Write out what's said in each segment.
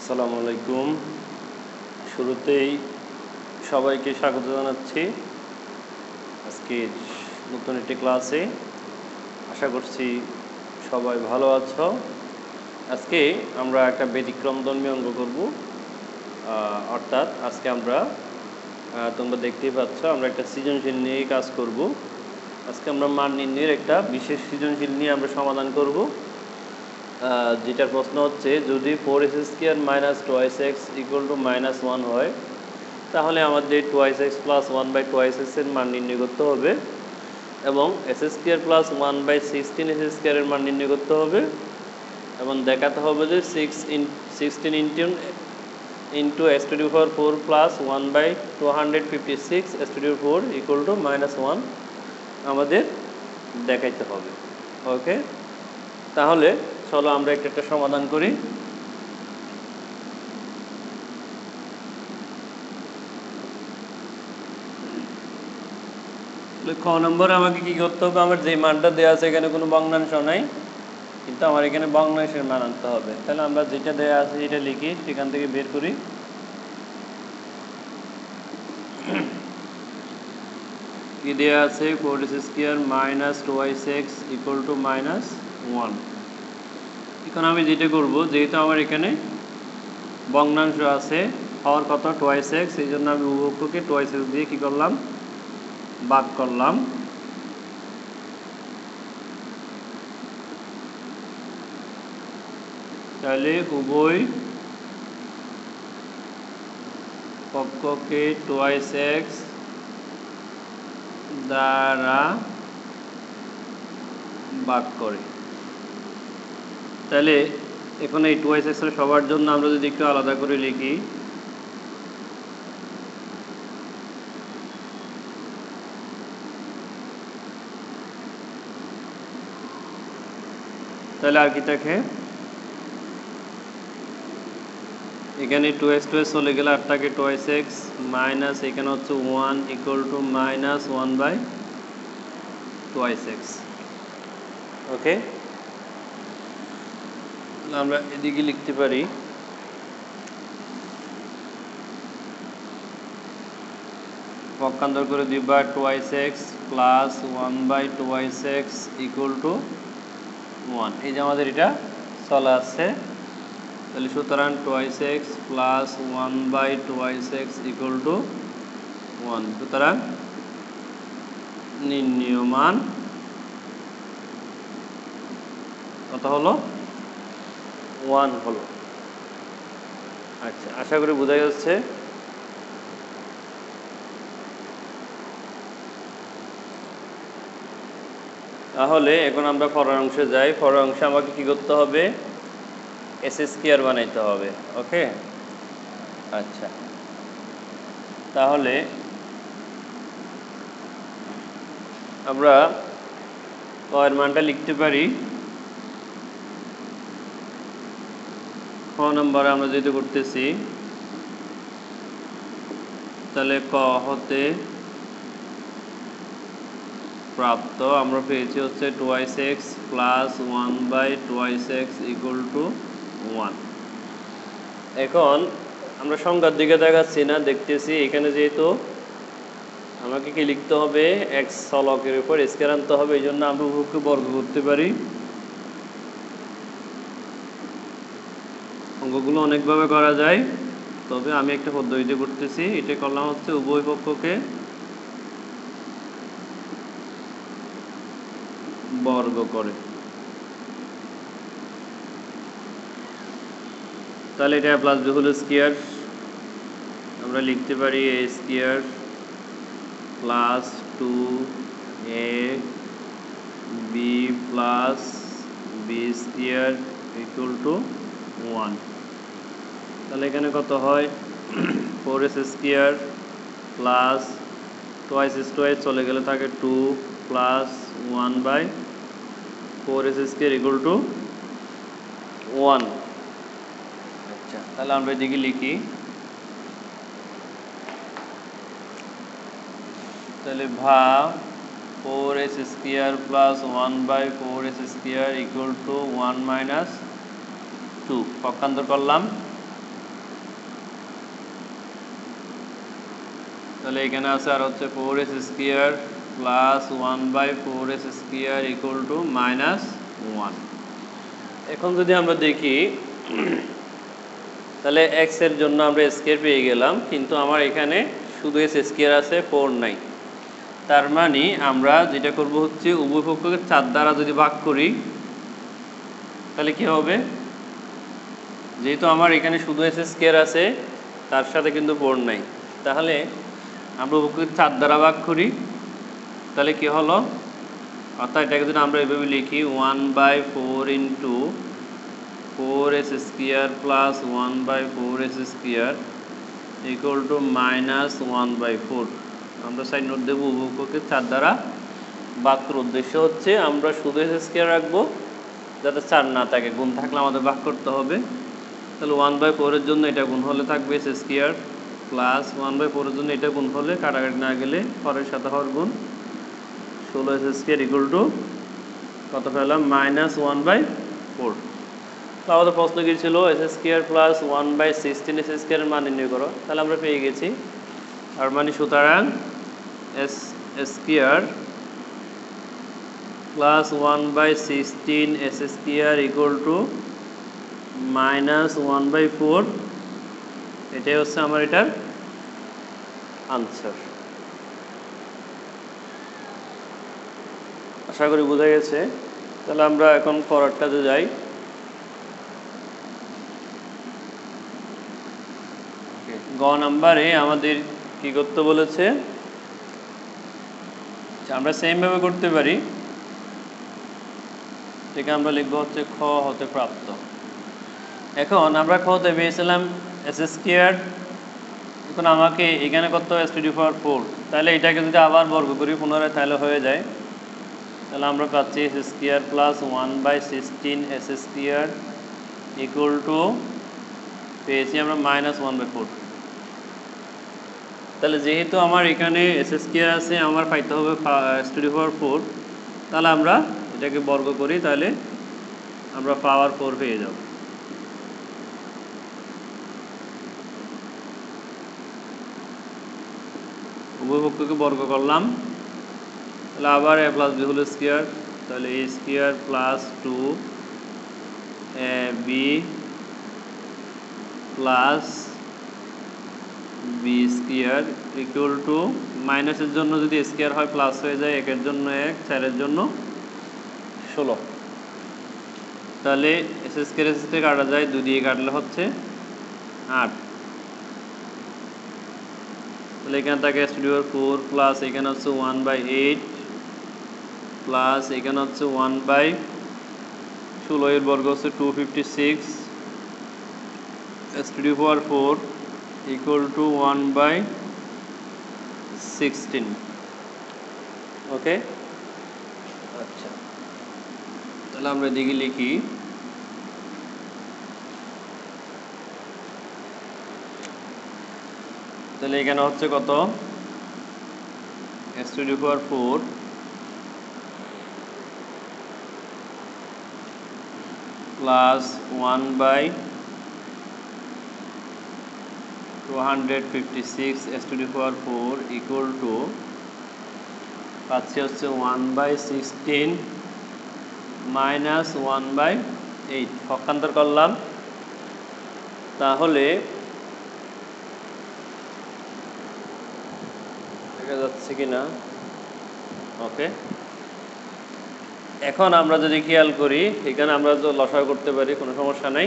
আসসালামু আলাইকুম। শুরুতেই সবাইকে স্বাগত জানাচ্ছি আজকে নতুন একটি ক্লাসে। আশা করছি সবাই ভালো আছো। আজকে আমরা একটা ব্যতিক্রমধর্মী অঙ্ক করব, অর্থাৎ আজকে আমরা তোমরা দেখতেই পাচ্ছ আমরা একটা সৃজনশীল নিয়ে কাজ করব। আজকে আমরা মান নির্ণয়ের একটা বিশেষ সৃজনশীল নিয়ে আমরা সমাধান করব, যেটার প্রশ্ন হচ্ছে যদি 4x² - 2x = -1 হয় তাহলে আমাদের 2x + 1/2x এর মান নির্ণয় করতে হবে এবং s² + 1/16 এর মান নির্ণয় করতে হবে এবং দেখাতে হবে যে 16 into x⁴ plus 1/256 x⁴ = -1 আমাদের দেখাইতে হবে। ওকে, তাহলে চলো আমরা একটা সমাধান করি। ক নম্বরে আমাকে কি করতে হবে, আমার যে মানটা দেওয়া আছে এখানে কোনো ভগ্নাংশ নাই, কিন্তু আমার এখানে ভগ্নাংশের মান আনতে হবে। তাহলে আমরা যেটা দেওয়া আছে সেটা লিখি, সেখান থেকে বের করি। কি দেওয়া আছে? 4x² - 2x = -1। এখন আমি যেটা করব, যেহেতু আমার এখানে ভগ্নাংশ আছে, হর কত 2x, এই জন্য আমি উভয়পক্ষকে 2x দিয়ে কি করলাম, ভাগ করলাম। তাহলে উভয় পক্ষকে 2x দ্বারা ভাগ করে। তাহলে এখন এই 2x এর সবার জন্য আমরা যদি একটু আলাদা করে লিখি, তাহলে আর কি থাকে, এখানে 2x চলে গেলে আর থাকে 2x মাইনাস এখানে হচ্ছে 1 = -1/2x। ওকে, আমরা এদিকে লিখতে পারি পক্ষান্তর করে 2/2x plus 1/2x = 1। এই যে আমাদের এটা চলে আসছে। তাহলে সুতরাং 2x plus 1/2x = 1। সুতরাং নির্ণেয় মান কত হলো? 1 হলো। আচ্ছা, আশা করি বোঝা যাচ্ছে। তাহলে এখন আমরা পরের অংশে যাই। পরের অংশে আমাকে কি করতে হবে? s² বানাইতে হবে। ওকে, আচ্ছা, তাহলে আমরা ক এর মানটা লিখতে পারি। ক নম্বরে আমরা যেটা করতেছি, তাহলে ক হতে প্রাপ্ত আমরা পেয়েছি হচ্ছে 2x plus 1/2x = 1। এখন আমরা সংখ্যার দিকে দেখাচ্ছি না, দেখতেছি এখানে যেহেতু আমাকে কি লিখতে হবে, x চলকের উপর স্কয়ার আনতে হবে, এই জন্য আমরা উভয়কে বর্গ করতে পারি। অঙ্কগুলো অনেকভাবে করা যায়, তবে আমি একটা পদ্ধতিতে করতেছি। এটা করলাম হচ্ছে উভয় পক্ষকে বর্গ করে। তাহলে এটা প্লাস বি হোল স্কয়ার আমরা লিখতে পারি a² plus 2ab plus b² = 1। তাহলে এখানে কত হয়? 4s² plus 2x² চলে গেলে থাকে 2 plus 1/4s² = 1। আচ্ছা, তাহলে আমরা এদিকে লিখি। তাহলে ভাগ 4s² plus 1/4s² = 1 - 2 পক্ষান্তর করলাম। তাহলে এখানে আছে আর হচ্ছে 4s square plus 1/4s square equal two -1। এখন যদি আমরা দেখি তাহলে x এর জন্য আমরা স্কয়ার পেয়ে গেলাম, কিন্তু আমার এখানে শুধু s স্কয়ার আছে, 4 নাই। তার মানে আমরা যেটা করব হচ্ছে উভয় পক্ষকে 4 দ্বারা যদি ভাগ করি তাহলে কি হবে, যেহেতু আমার এখানে শুধু s স্কয়ার আছে তার সাথে কিন্তু 4 নাই, তাহলে আমরা উভয়কে 4 দ্বারা ভাগ করি তাহলে কি হলো, অর্থাৎ এটাকে যদি আমরা এভাবে লিখি 1/4 into 4s square plus 1/4s square equal two -1/4। আমরা সাইড নোট দেবো উভয়কে 4 দ্বারা ভাগ করার উদ্দেশ্য হচ্ছে আমরা শুধু s স্কয়ার রাখবো, যাতে 4 না থাকে, গুণ থাকলে আমাদের ভাগ করতে হবে। তাহলে 1/4 এর জন্য এটা গুণ হলে থাকবে s স্কয়ার প্লাস 1/4 এর জন্য এটা গুণ হলে কাটাকাটি না গেলে হরের সাথে হর গুণ 16s স্কয়ার ইকুয়াল টু কত পেলাম, -1/4। তো আমাদের প্রশ্ন কি ছিল, s স্কয়ার প্লাস 1/16 s স্কয়ারের মান নির্ণয় করো, তাহলে আমরা পেয়ে গেছি। আর মানে সুতরাং s square plus 1/16 s square equal two -1/4, এটাই হচ্ছে আমার এটার আনসার। আশা করি বোঝা গেছে। তাহলে আমরা এখন পরেরটাতে যাই। গ নাম্বারে আমাদের কি করতে বলেছে, আমরা সেম ভাবে করতে পারি, এটাকে আমরা লিখবো হচ্ছে খ হতে প্রাপ্ত। এখন আমরা খ হতে পেয়েছিলাম s স্কয়ার, এখন আমাকে এখানে করতে হবে s⁴, তাহলে এটাকে যদি আবার বর্গ করি পুনরায় তাহলে হয়ে যায়। তাহলে আমরা পাচ্ছি s square plus 1/16 s square equal two পেয়েছি আমরা -1/4। তাহলে যেহেতু আমার এখানে s স্কয়ার আছে, আমার পাইতে হবে s⁴, তাহলে আমরা এটাকে বর্গ করি, তাহলে আমরা পাওয়ার 4 পেয়ে যাব। উভয় পক্ষকে বর্গ করলাম, তাহলে আবার a plus b whole square, তাহলে a square plus 2ab plus b square equal to, মাইনাসের জন্য যদি স্কয়ার হয় প্লাস হয়ে যায়, একের জন্য 1, 4-এর জন্য 16। তাহলে s স্কয়ার s থেকে কাটা যায়, 2 দিয়ে কাটলে হচ্ছে 8। তাহলে এখানে থাকে s⁴ প্লাস এখানে হচ্ছে 1/8 প্লাস এখানে হচ্ছে 1/16 এর বর্গ হচ্ছে 256 s⁴ ইকুয়াল টু 1/16। ওকে, আচ্ছা, তাহলে আমরা এদিকে লিখি তাহলে এখানে হচ্ছে কত, s⁴ plus 1/256 s⁴ equal to পাচ্ছি হচ্ছে 1/16 মাইনাস 1/8। পক্ষান্তর করলাম, তাহলে দেখা যাচ্ছে কি না, ওকে। এখন আমরা যদি খেয়াল করি, এখানে আমরা তো লসাগু করতে পারি, কোনো সমস্যা নাই।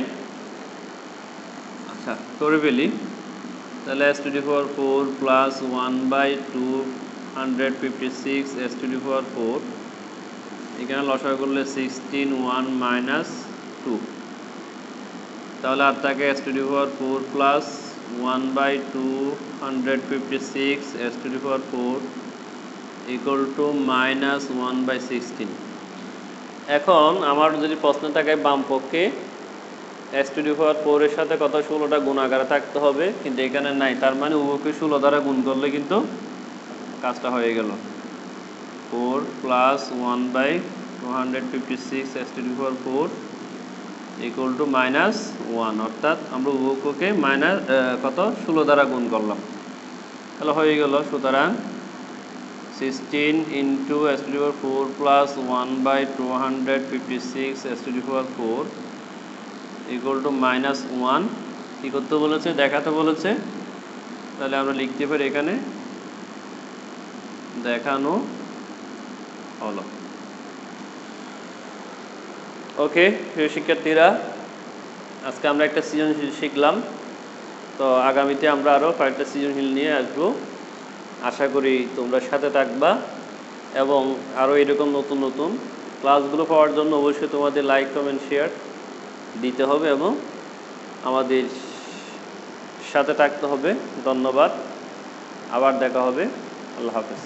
আচ্ছা, করে ফেলি। তাহলে s⁴ প্লাস 1/256 s⁴, এখানে লসাগু করলে 16 1 মাইনাস 2, তাহলে আর থাকে s⁴ plus 1/256 s⁴ equal to -1/16। এখন আমার যদি প্রশ্ন থাকে বাম পক্ষে s⁴ এর সাথে কত 16টা গুণ আকারে থাকতে হবে, কিন্তু এখানে নাই, তার মানে উভয়কে 16 দ্বারা গুণ করলে কিন্তু কাজটা হয়ে গেল। 4 প্লাস 1/256 s⁴ ইকুয়াল টু -1, অর্থাৎ আমরা উভয়কে কত 16 দ্বারা গুণ করলাম। তাহলে হয়ে গেল। সুতরাং 16 into S to the power 4 plus 1/256 S to the power 4 equal to -1 কী করতে বলেছে, দেখাতে বলেছে। তাহলে আমরা লিখতে পারি এখানে দেখানো হলো। ওকে প্রিয় শিক্ষার্থীরা, আজকে আমরা একটা সৃজনশীল শিখলাম। তো আগামীতে আমরা আরও কয়েকটা সৃজনশীল নিয়ে আসবো। আশা করি তোমরা সাথে থাকবা এবং আরও এরকম নতুন নতুন ক্লাসগুলো পাওয়ার জন্য অবশ্যই তোমাদের লাইক কমেন্ট শেয়ার দিতে হবে এবং আমাদের সাথে থাকতে হবে। ধন্যবাদ, আবার দেখা হবে। আল্লাহ হাফেজ।